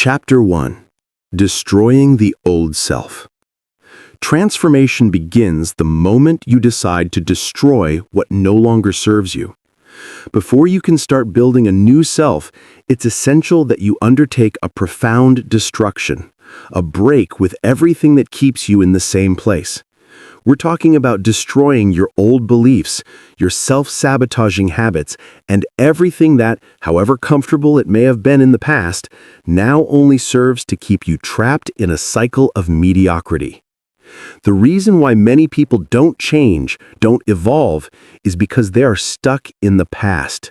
Chapter 1. Destroying the Old Self. Transformation begins the moment you decide to destroy what no longer serves you. Before you can start building a new self, it's essential that you undertake a profound destruction, a break with everything that keeps you in the same place. We're talking about destroying your old beliefs, your self-sabotaging habits, and everything that, however comfortable it may have been in the past, now only serves to keep you trapped in a cycle of mediocrity. The reason why many people don't change, don't evolve, is because they are stuck in the past.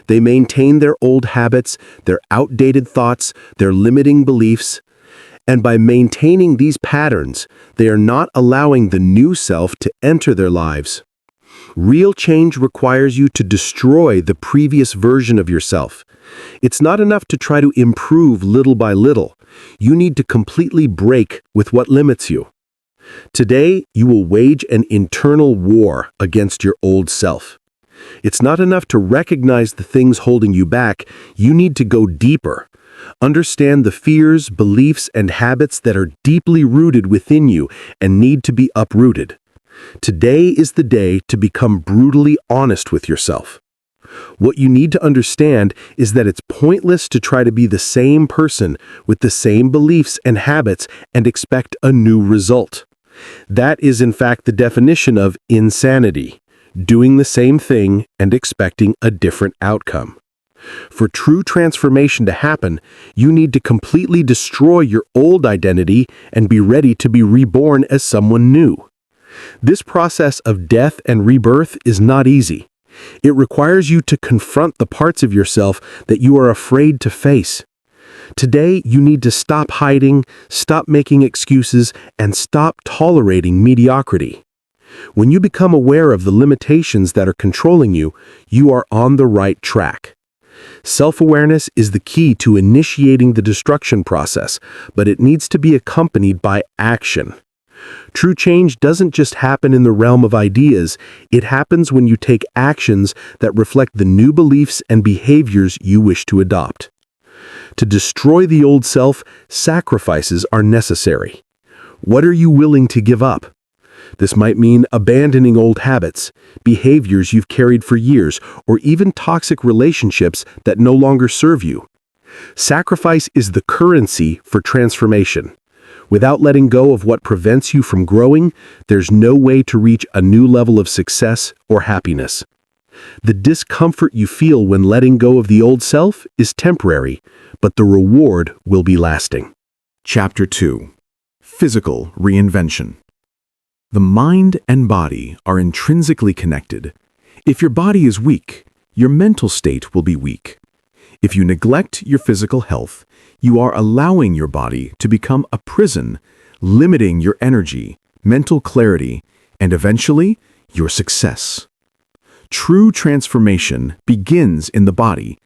They maintain their old habits, their outdated thoughts, their limiting beliefs. And by maintaining these patterns, they are not allowing the new self to enter their lives. Real change requires you to destroy the previous version of yourself. It's not enough to try to improve little by little. You need to completely break with what limits you. Today, you will wage an internal war against your old self. It's not enough to recognize the things holding you back. You need to go deeper. Understand the fears, beliefs, and habits that are deeply rooted within you and need to be uprooted. Today is the day to become brutally honest with yourself. What you need to understand is that it's pointless to try to be the same person with the same beliefs and habits and expect a new result. That is, in fact, the definition of insanity, doing the same thing and expecting a different outcome. For true transformation to happen, you need to completely destroy your old identity and be ready to be reborn as someone new. This process of death and rebirth is not easy. It requires you to confront the parts of yourself that you are afraid to face. Today, you need to stop hiding, stop making excuses, and stop tolerating mediocrity. When you become aware of the limitations that are controlling you, you are on the right track. Self-awareness is the key to initiating the destruction process, but it needs to be accompanied by action. True change doesn't just happen in the realm of ideas, it happens when you take actions that reflect the new beliefs and behaviors you wish to adopt. To destroy the old self, sacrifices are necessary. What are you willing to give up? This might mean abandoning old habits, behaviors you've carried for years, or even toxic relationships that no longer serve you. Sacrifice is the currency for transformation. Without letting go of what prevents you from growing, there's no way to reach a new level of success or happiness. The discomfort you feel when letting go of the old self is temporary, but the reward will be lasting. Chapter 2. Physical Reinvention. The mind and body are intrinsically connected. If your body is weak, your mental state will be weak. If you neglect your physical health, you are allowing your body to become a prison, limiting your energy, mental clarity, and eventually, your success. True transformation begins in the body.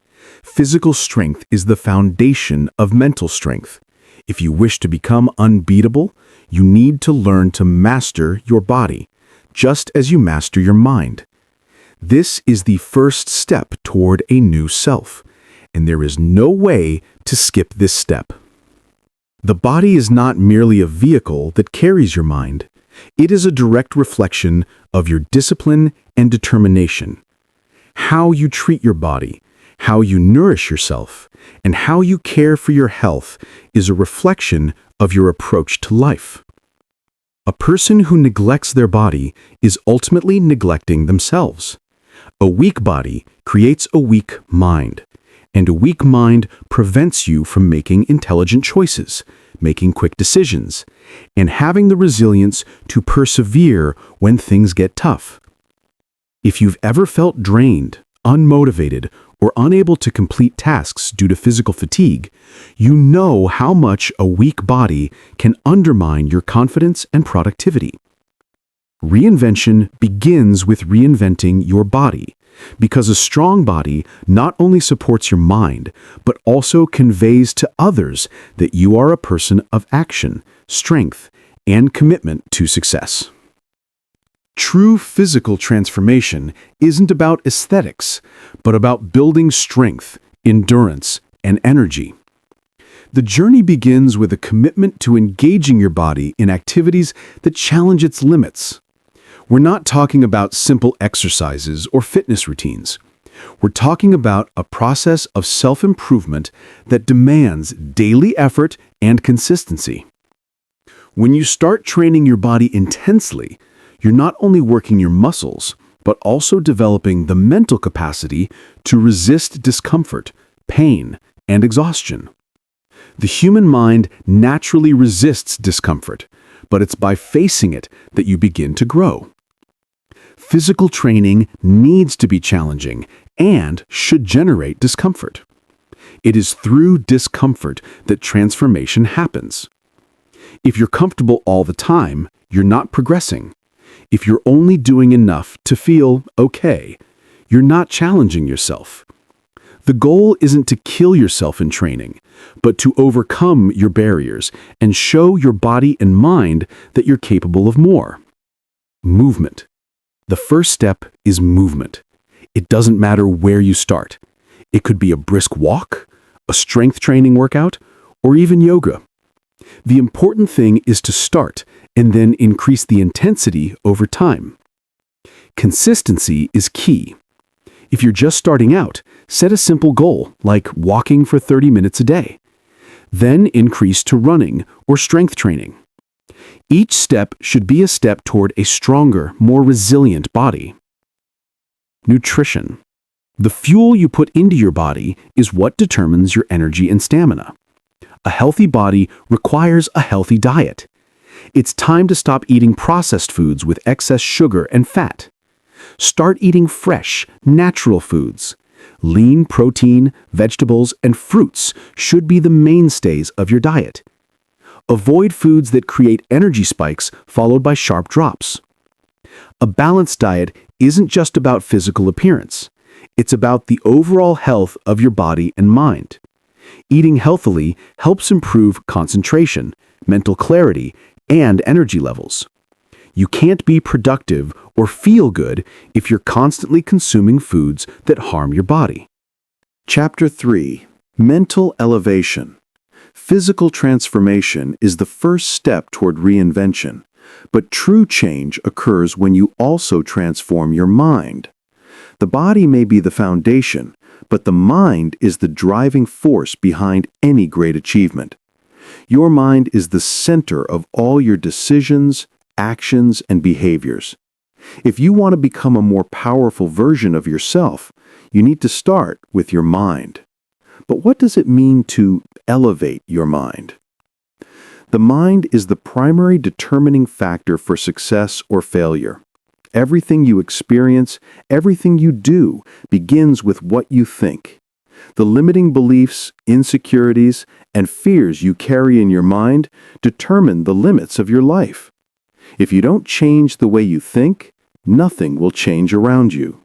Physical strength is the foundation of mental strength. If you wish to become unbeatable, you need to learn to master your body, just as you master your mind. This is the first step toward a new self, and there is no way to skip this step. The body is not merely a vehicle that carries your mind. It is a direct reflection of your discipline and determination. How you treat your body, how you nourish yourself, and how you care for your health is a reflection of your approach to life. A person who neglects their body is ultimately neglecting themselves. A weak body creates a weak mind, and a weak mind prevents you from making intelligent choices, making quick decisions, and having the resilience to persevere when things get tough. If you've ever felt drained, unmotivated, or unable to complete tasks due to physical fatigue, you know how much a weak body can undermine your confidence and productivity. Reinvention begins with reinventing your body, because a strong body not only supports your mind, but also conveys to others that you are a person of action, strength, and commitment to success. True physical transformation isn't about aesthetics, but about building strength, endurance, and energy. The journey begins with a commitment to engaging your body in activities that challenge its limits. We're not talking about simple exercises or fitness routines. We're talking about a process of self-improvement that demands daily effort and consistency. When you start training your body intensely, you're not only working your muscles, but also developing the mental capacity to resist discomfort, pain, and exhaustion. The human mind naturally resists discomfort, but it's by facing it that you begin to grow. Physical training needs to be challenging and should generate discomfort. It is through discomfort that transformation happens. If you're comfortable all the time, you're not progressing. If you're only doing enough to feel okay, you're not challenging yourself. The goal isn't to kill yourself in training, but to overcome your barriers and show your body and mind that you're capable of more. Movement. The first step is movement. It doesn't matter where you start. It could be a brisk walk, a strength training workout, or even yoga. The important thing is to start and then increase the intensity over time. Consistency is key. If you're just starting out, set a simple goal, like walking for 30 minutes a day. Then increase to running or strength training. Each step should be a step toward a stronger, more resilient body. Nutrition. The fuel you put into your body is what determines your energy and stamina. A healthy body requires a healthy diet. It's time to stop eating processed foods with excess sugar and fat. Start eating fresh, natural foods. Lean protein, vegetables, and fruits should be the mainstays of your diet. Avoid foods that create energy spikes followed by sharp drops. A balanced diet isn't just about physical appearance. It's about the overall health of your body and mind. Eating healthily helps improve concentration, mental clarity, and energy levels. You can't be productive or feel good if you're constantly consuming foods that harm your body. Chapter 3. Mental Elevation. Physical transformation is the first step toward reinvention, but true change occurs when you also transform your mind. The body may be the foundation, but the mind is the driving force behind any great achievement. Your mind is the center of all your decisions, actions, and behaviors. If you want to become a more powerful version of yourself, you need to start with your mind. But what does it mean to elevate your mind? The mind is the primary determining factor for success or failure. Everything you experience, everything you do, begins with what you think. The limiting beliefs, insecurities, and fears you carry in your mind determine the limits of your life. If you don't change the way you think, nothing will change around you.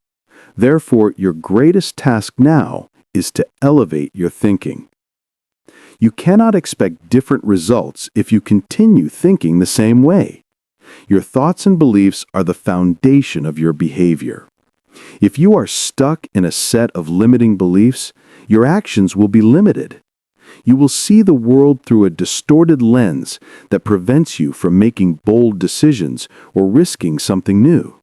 Therefore, your greatest task now is to elevate your thinking. You cannot expect different results if you continue thinking the same way. Your thoughts and beliefs are the foundation of your behavior. If you are stuck in a set of limiting beliefs, your actions will be limited. You will see the world through a distorted lens that prevents you from making bold decisions or risking something new.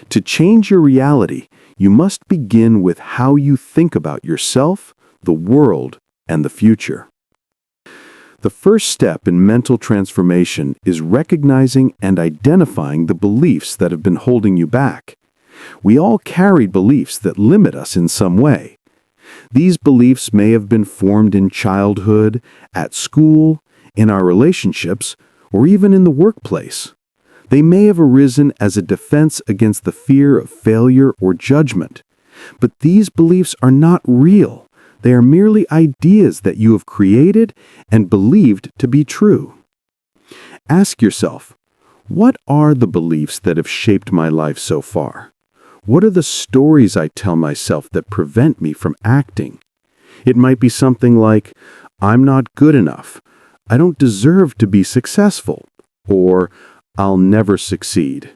To change your reality, you must begin with how you think about yourself, the world, and the future. The first step in mental transformation is recognizing and identifying the beliefs that have been holding you back. We all carry beliefs that limit us in some way. These beliefs may have been formed in childhood, at school, in our relationships, or even in the workplace. They may have arisen as a defense against the fear of failure or judgment. But these beliefs are not real. They are merely ideas that you have created and believed to be true. Ask yourself, what are the beliefs that have shaped my life so far? What are the stories I tell myself that prevent me from acting? It might be something like, I'm not good enough, I don't deserve to be successful, or I'll never succeed.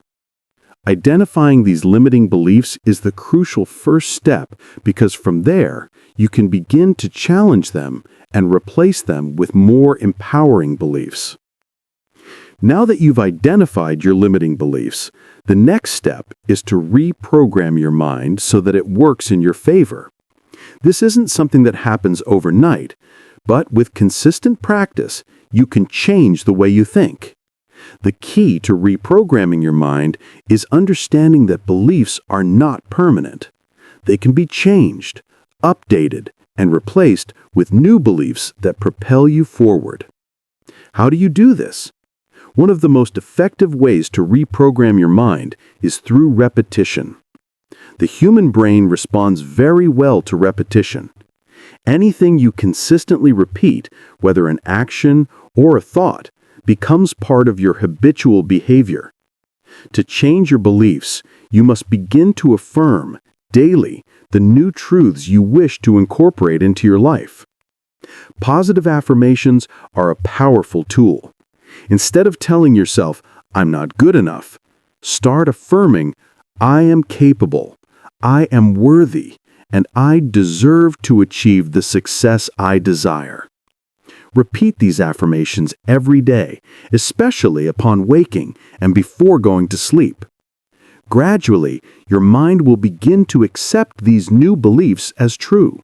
Identifying these limiting beliefs is the crucial first step because from there, you can begin to challenge them and replace them with more empowering beliefs. Now that you've identified your limiting beliefs, the next step is to reprogram your mind so that it works in your favor. This isn't something that happens overnight, but with consistent practice, you can change the way you think. The key to reprogramming your mind is understanding that beliefs are not permanent. They can be changed, updated, and replaced with new beliefs that propel you forward. How do you do this? One of the most effective ways to reprogram your mind is through repetition. The human brain responds very well to repetition. Anything you consistently repeat, whether an action or a thought, becomes part of your habitual behavior. To change your beliefs, you must begin to affirm, daily, the new truths you wish to incorporate into your life. Positive affirmations are a powerful tool. Instead of telling yourself, "I'm not good enough," start affirming, "I am capable, I am worthy, and I deserve to achieve the success I desire." Repeat these affirmations every day, especially upon waking and before going to sleep. Gradually, your mind will begin to accept these new beliefs as true.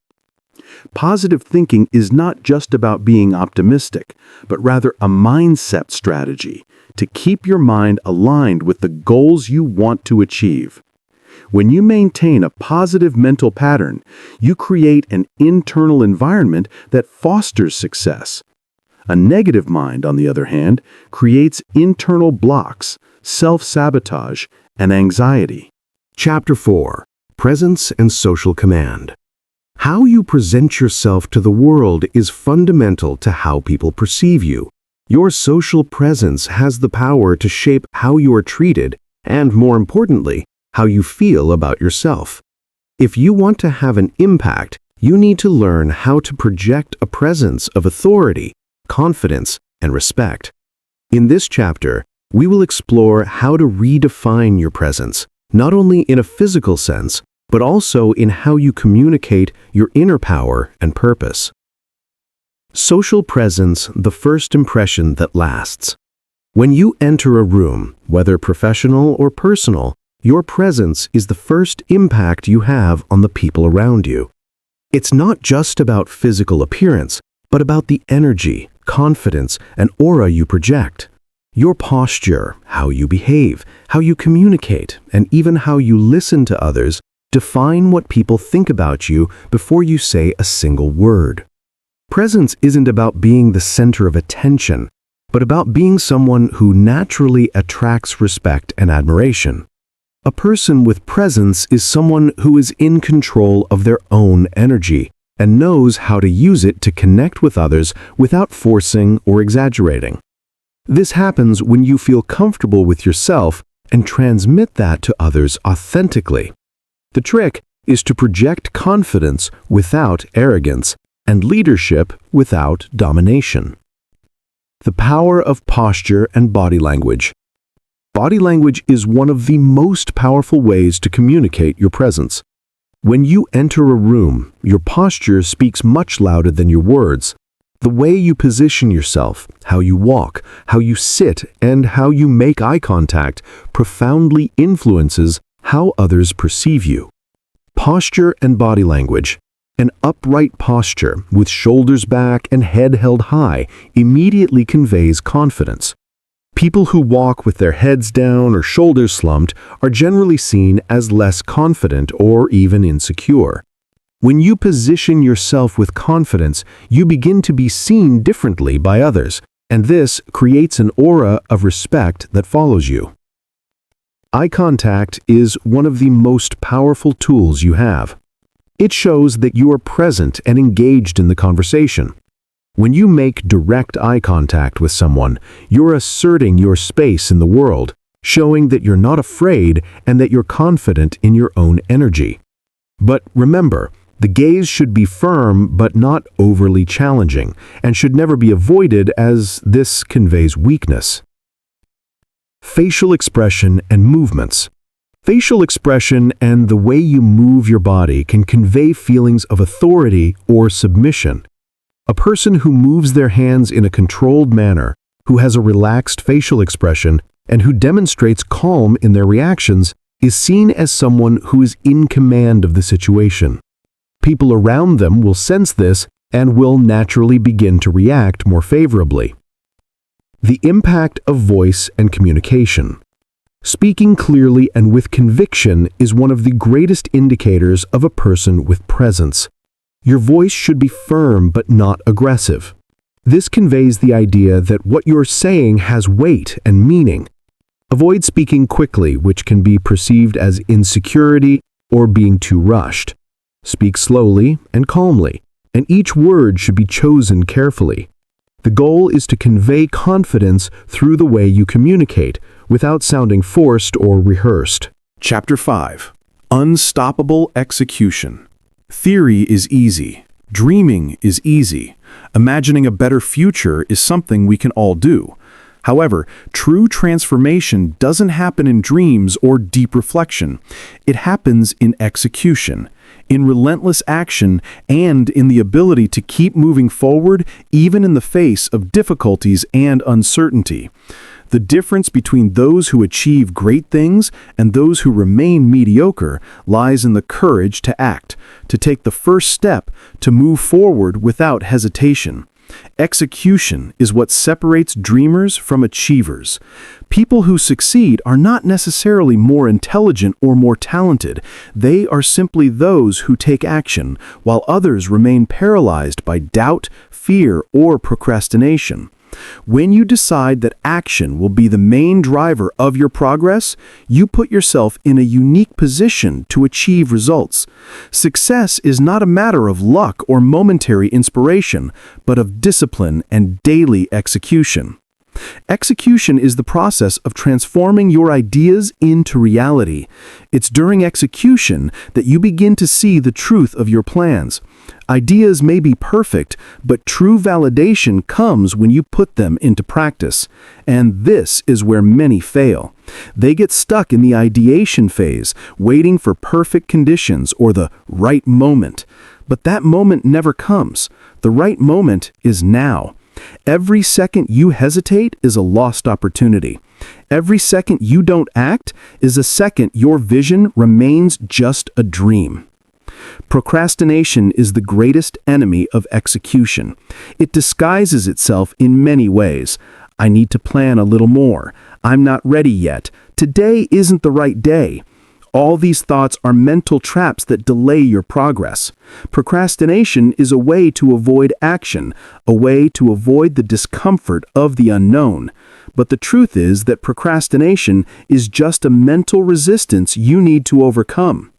Positive thinking is not just about being optimistic, but rather a mindset strategy to keep your mind aligned with the goals you want to achieve. When you maintain a positive mental pattern, you create an internal environment that fosters success. A negative mind, on the other hand, creates internal blocks, self-sabotage, and anxiety. Chapter 4. Presence and Social Command. How you present yourself to the world is fundamental to how people perceive you. Your social presence has the power to shape how you are treated and, more importantly, how you feel about yourself. If you want to have an impact, you need to learn how to project a presence of authority, confidence, and respect. In this chapter, we will explore how to redefine your presence, not only in a physical sense, but also in how you communicate your inner power and purpose. Social presence, the first impression that lasts. When you enter a room, whether professional or personal, your presence is the first impact you have on the people around you. It's not just about physical appearance, but about the energy, confidence, and aura you project. Your posture, how you behave, how you communicate, and even how you listen to others define what people think about you before you say a single word. Presence isn't about being the center of attention, but about being someone who naturally attracts respect and admiration. A person with presence is someone who is in control of their own energy and knows how to use it to connect with others without forcing or exaggerating. This happens when you feel comfortable with yourself and transmit that to others authentically. The trick is to project confidence without arrogance and leadership without domination. The power of posture and body language. Body language is one of the most powerful ways to communicate your presence. When you enter a room, your posture speaks much louder than your words. The way you position yourself, how you walk, how you sit, and how you make eye contact profoundly influences how others perceive you. Posture and body language. An upright posture with shoulders back and head held high immediately conveys confidence. People who walk with their heads down or shoulders slumped are generally seen as less confident or even insecure. When you position yourself with confidence, you begin to be seen differently by others, and this creates an aura of respect that follows you. Eye contact is one of the most powerful tools you have. It shows that you are present and engaged in the conversation. When you make direct eye contact with someone, you're asserting your space in the world, showing that you're not afraid and that you're confident in your own energy. But remember, the gaze should be firm but not overly challenging, and should never be avoided as this conveys weakness. Facial expression and movements. Facial expression and the way you move your body can convey feelings of authority or submission. A person who moves their hands in a controlled manner, who has a relaxed facial expression, and who demonstrates calm in their reactions is seen as someone who is in command of the situation. People around them will sense this and will naturally begin to react more favorably. The impact of voice and communication. Speaking clearly and with conviction is one of the greatest indicators of a person with presence. Your voice should be firm but not aggressive. This conveys the idea that what you're saying has weight and meaning. Avoid speaking quickly, which can be perceived as insecurity or being too rushed. Speak slowly and calmly, and each word should be chosen carefully. The goal is to convey confidence through the way you communicate, without sounding forced or rehearsed. Chapter 5. Unstoppable Execution. Theory is easy. Dreaming is easy. Imagining a better future is something we can all do. However, true transformation doesn't happen in dreams or deep reflection. It happens in execution, in relentless action, and in the ability to keep moving forward even in the face of difficulties and uncertainty. The difference between those who achieve great things and those who remain mediocre lies in the courage to act, to take the first step, to move forward without hesitation. Execution is what separates dreamers from achievers. People who succeed are not necessarily more intelligent or more talented. They are simply those who take action, while others remain paralyzed by doubt, fear, or procrastination. When you decide that action will be the main driver of your progress, you put yourself in a unique position to achieve results. Success is not a matter of luck or momentary inspiration, but of discipline and daily execution. Execution is the process of transforming your ideas into reality. It's during execution that you begin to see the truth of your plans. Ideas may be perfect, but true validation comes when you put them into practice. And this is where many fail. They get stuck in the ideation phase, waiting for perfect conditions or the right moment. But that moment never comes. The right moment is now. Every second you hesitate is a lost opportunity. Every second you don't act is a second your vision remains just a dream. Procrastination is the greatest enemy of execution. It disguises itself in many ways. I need to plan a little more. I'm not ready yet. Today isn't the right day. All these thoughts are mental traps that delay your progress. Procrastination is a way to avoid action, a way to avoid the discomfort of the unknown. But the truth is that procrastination is just a mental resistance you need to overcome.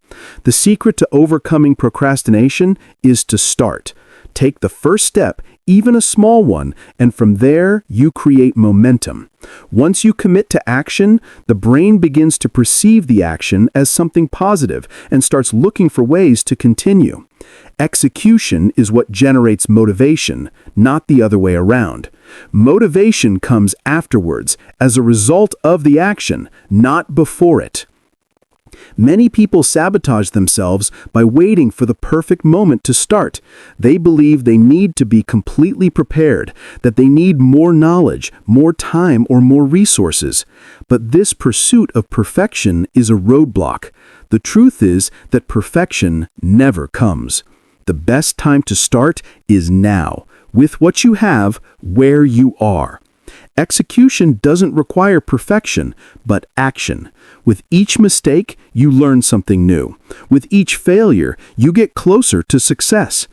The secret to overcoming procrastination is to start. Take the first step, even a small one, and from there you create momentum. Once you commit to action, the brain begins to perceive the action as something positive and starts looking for ways to continue. Execution is what generates motivation, not the other way around. Motivation comes afterwards, as a result of the action, not before it. Many people sabotage themselves by waiting for the perfect moment to start. They believe they need to be completely prepared, that they need more knowledge, more time, or more resources. But this pursuit of perfection is a roadblock. The truth is that perfection never comes. The best time to start is now, with what you have, where you are. Execution doesn't require perfection, but action. With each mistake, you learn something new. With each failure, you get closer to success.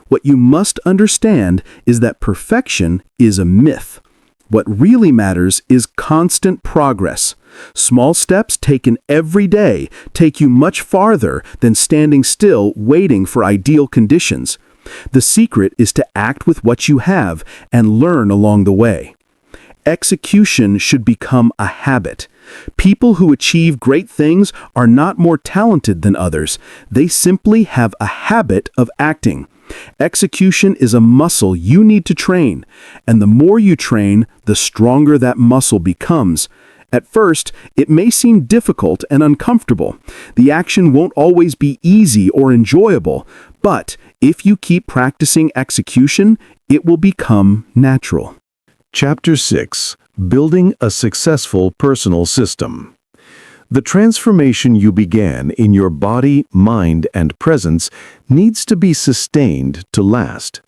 What you must understand is that perfection is a myth. What really matters is constant progress. Small steps taken every day take you much farther than standing still waiting for ideal conditions. The secret is to act with what you have and learn along the way. Execution should become a habit. People who achieve great things are not more talented than others. They simply have a habit of acting. Execution is a muscle you need to train, and the more you train, the stronger that muscle becomes. At first, it may seem difficult and uncomfortable. The action won't always be easy or enjoyable, but if you keep practicing execution, it will become natural. Chapter 6. Building a Successful Personal System. The transformation you began in your body, mind, and presence needs to be sustained to last.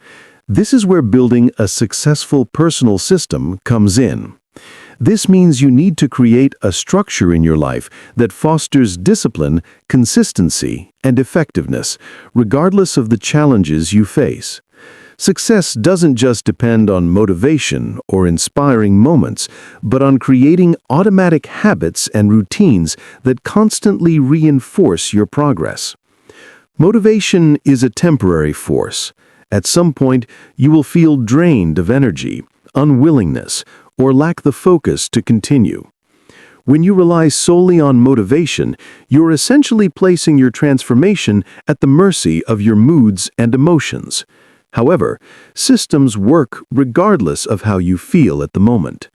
This is where building a successful personal system comes in. This means you need to create a structure in your life that fosters discipline, consistency, and effectiveness, regardless of the challenges you face. Success doesn't just depend on motivation or inspiring moments, but on creating automatic habits and routines that constantly reinforce your progress. Motivation is a temporary force. At some point, you will feel drained of energy, unwillingness, or lack the focus to continue. When you rely solely on motivation, you're essentially placing your transformation at the mercy of your moods and emotions. However, systems work regardless of how you feel at the moment.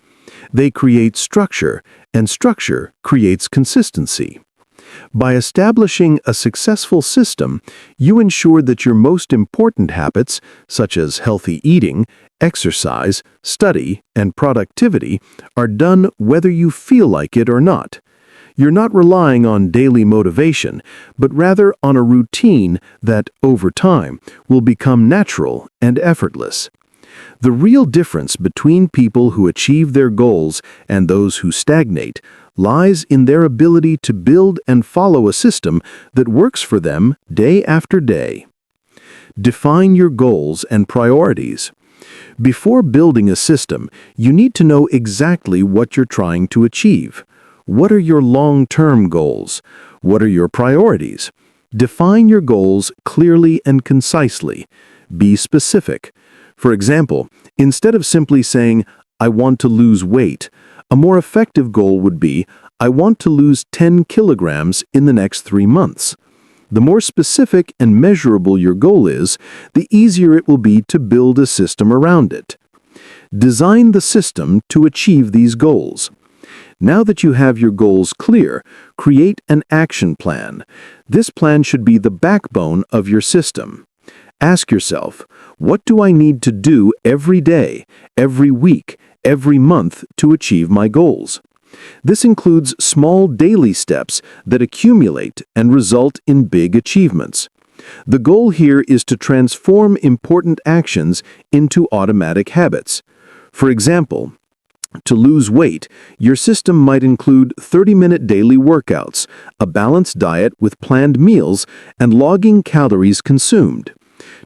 They create structure, and structure creates consistency. By establishing a successful system, you ensure that your most important habits, such as healthy eating, exercise, study, and productivity, are done whether you feel like it or not. You're not relying on daily motivation, but rather on a routine that, over time, will become natural and effortless. The real difference between people who achieve their goals and those who stagnate lies in their ability to build and follow a system that works for them day after day. Define your goals and priorities. Before building a system, you need to know exactly what you're trying to achieve. What are your long-term goals? What are your priorities? Define your goals clearly and concisely. Be specific. For example, instead of simply saying, "I want to lose weight," a more effective goal would be, "I want to lose 10 kilograms in the next 3 months." The more specific and measurable your goal is, the easier it will be to build a system around it. Design the system to achieve these goals. Now that you have your goals clear, create an action plan. This plan should be the backbone of your system. Ask yourself, what do I need to do every day, every week, every month to achieve my goals? This includes small daily steps that accumulate and result in big achievements. The goal here is to transform important actions into automatic habits. For example, to lose weight, your system might include 30-minute daily workouts, a balanced diet with planned meals, and logging calories consumed.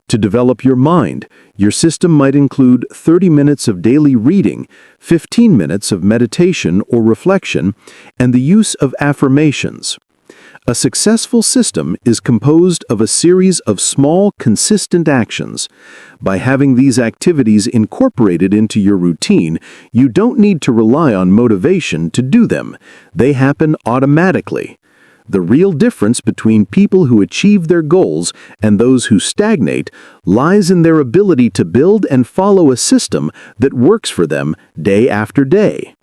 To develop your mind, your system might include 30 minutes of daily reading, 15 minutes of meditation or reflection, and the use of affirmations. A successful system is composed of a series of small, consistent actions. By having these activities incorporated into your routine, you don't need to rely on motivation to do them. They happen automatically. The real difference between people who achieve their goals and those who stagnate lies in their ability to build and follow a system that works for them day after day.